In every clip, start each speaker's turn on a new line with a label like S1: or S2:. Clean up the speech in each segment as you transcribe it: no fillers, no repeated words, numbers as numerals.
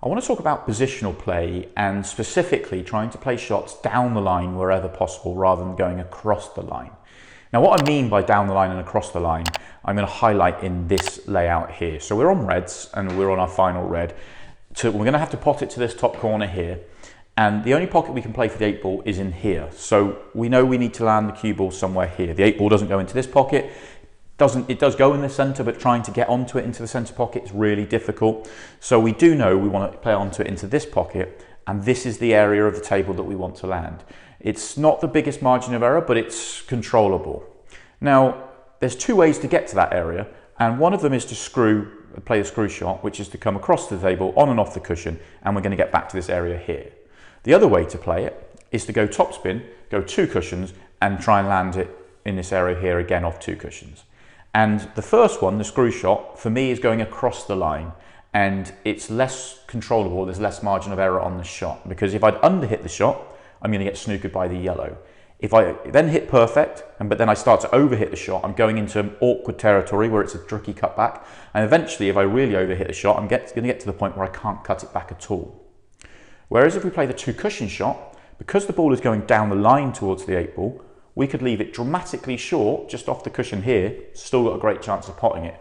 S1: I want to talk about positional play and specifically trying to play shots down the line wherever possible rather than going across the line. Now what I mean by down the line and across the line, I'm going to highlight in this layout here. So we're on reds and we're on our final red. We're going to have to pot it to this top corner here. And the only pocket we can play for the 8-ball is in here. So we know we need to land the cue ball somewhere here. The 8-ball doesn't go into this pocket. It does go in the center, but trying to get onto it into the center pocket is really difficult. So we do know we want to play onto it into this pocket, and this is the area of the table that we want to land. It's not the biggest margin of error, but it's controllable. Now, there's two ways to get to that area, and one of them is to play the screw shot, which is to come across the table, on and off the cushion, and we're going to get back to this area here. The other way to play it is to go topspin, go 2 cushions, and try and land it in this area here again off 2 cushions. And the first one, the screw shot, for me is going across the line, and it's less controllable, there's less margin of error on the shot, because if I'd underhit the shot, I'm going to get snookered by the yellow. If I then hit perfect, but then I start to overhit the shot, I'm going into awkward territory where it's a tricky cutback, and eventually if I really overhit the shot, I'm going to get to the point where I can't cut it back at all. Whereas if we play the 2 cushion shot, because the ball is going down the line towards the 8-ball, we could leave it dramatically short, just off the cushion here, still got a great chance of potting it.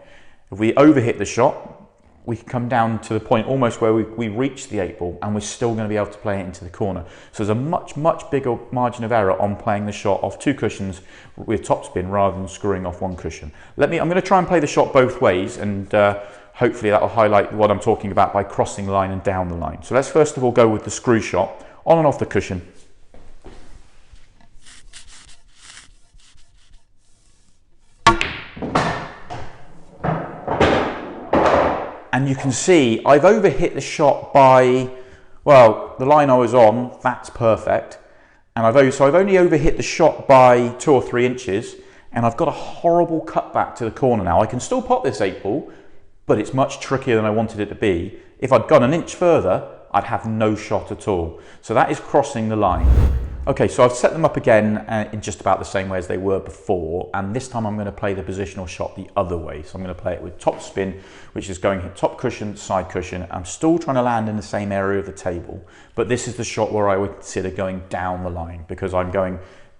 S1: If we overhit the shot, we can come down to the point almost where we reach the 8-ball and we're still going to be able to play it into the corner. So there's a much bigger margin of error on playing the shot off 2 cushions with topspin rather than screwing off 1 cushion. I'm going to try and play the shot both ways, and hopefully that will highlight what I'm talking about by crossing the line and down the line. So let's first of all go with the screw shot, on and off the cushion. And you can see I've overhit the shot by, well, the line I was on, that's perfect. And I've only overhit the shot by 2 or 3 inches, and I've got a horrible cutback to the corner now. I can still pot this 8-ball, but it's much trickier than I wanted it to be. If I'd gone an inch further, I'd have no shot at all. So that is crossing the line. Okay, so I've set them up again in just about the same way as they were before, and this time I'm going to play the positional shot the other way. So I'm going to play it with top spin, which is going top cushion, side cushion. I'm still trying to land in the same area of the table, but this is the shot where I would consider going down the line, because I'm going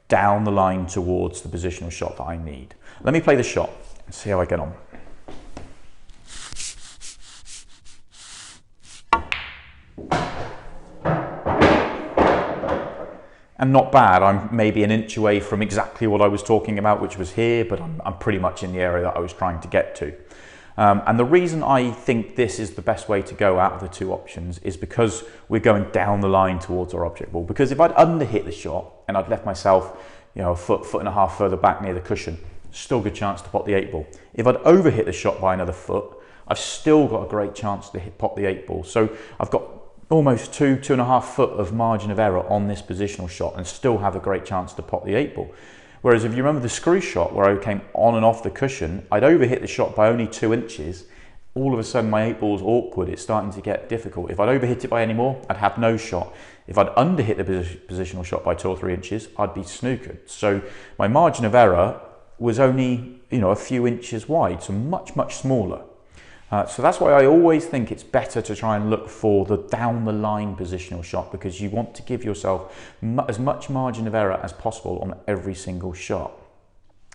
S1: down the line towards the positional shot that I need. Let me play the shot and see how I get on. And not bad. I'm maybe an inch away from exactly what I was talking about, which was here, but I'm pretty much in the area that I was trying to get to. And the reason I think this is the best way to go out of the 2 options is because we're going down the line towards our object ball. Because if I'd underhit the shot and I'd left myself, a foot and a half further back near the cushion, still a good chance to pot the 8-ball. If I'd overhit the shot by another foot, I've still got a great chance to pot the 8-ball. So I've got almost 2.5 foot of margin of error on this positional shot and still have a great chance to pot the 8-ball. Whereas if you remember the screw shot where I came on and off the cushion, I'd overhit the shot by only 2 inches. All of a sudden my 8-ball's awkward, it's starting to get difficult. If I'd overhit it by any more, I'd have no shot. If I'd underhit the positional shot by 2 or 3 inches, I'd be snookered. So my margin of error was only a few inches wide, so much smaller. So that's why I always think it's better to try and look for the down the line positional shot, because you want to give yourself as much margin of error as possible on every single shot.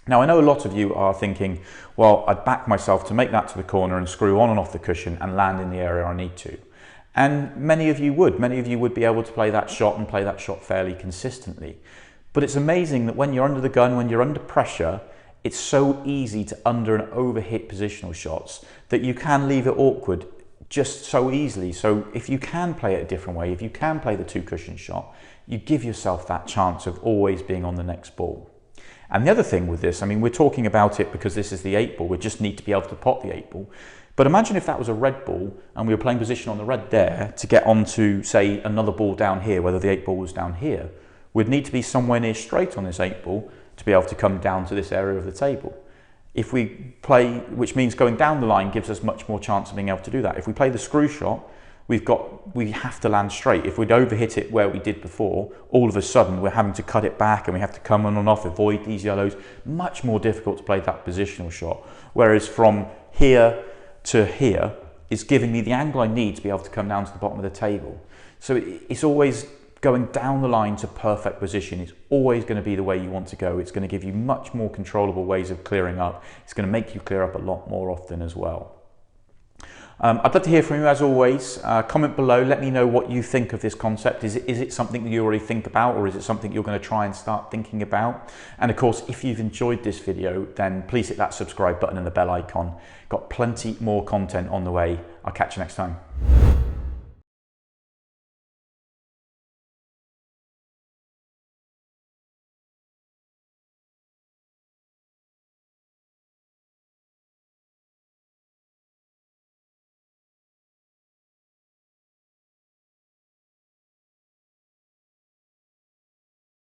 S1: Now I know a lot of you are thinking, well, I'd back myself to make that to the corner and screw on and off the cushion and land in the area I need to. And many of you would be able to play that shot and play that shot fairly consistently. But it's amazing that when you're under the gun, when you're under pressure, it's so easy to under and overhit positional shots that you can leave it awkward just so easily. So if you can play it a different way, if you can play the 2 cushion shot, you give yourself that chance of always being on the next ball. And the other thing with this, we're talking about it because this is the 8-ball, we just need to be able to pot the 8-ball. But imagine if that was a red ball and we were playing position on the red there to get onto, say, another ball down here, whether the 8-ball was down here. We'd need to be somewhere near straight on this 8-ball to be able to come down to this area of the table. If we play, which means going down the line gives us much more chance of being able to do that. If we play the screw shot, we have to land straight. If we'd overhit it where we did before, all of a sudden we're having to cut it back and we have to come on and off, avoid these yellows. Much more difficult to play that positional shot. Whereas from here to here, is giving me the angle I need to be able to come down to the bottom of the table. So it's always going down the line to perfect position. It's always going to be the way you want to go. It's going to give you much more controllable ways of clearing up. It's going to make you clear up a lot more often as well. I'd love to hear from you as always. Comment below, let me know what you think of this concept. Is it something that you already think about, or is it something you're going to try and start thinking about? And of course, if you've enjoyed this video, then please hit that subscribe button and the bell icon. Got plenty more content on the way. I'll catch you next time.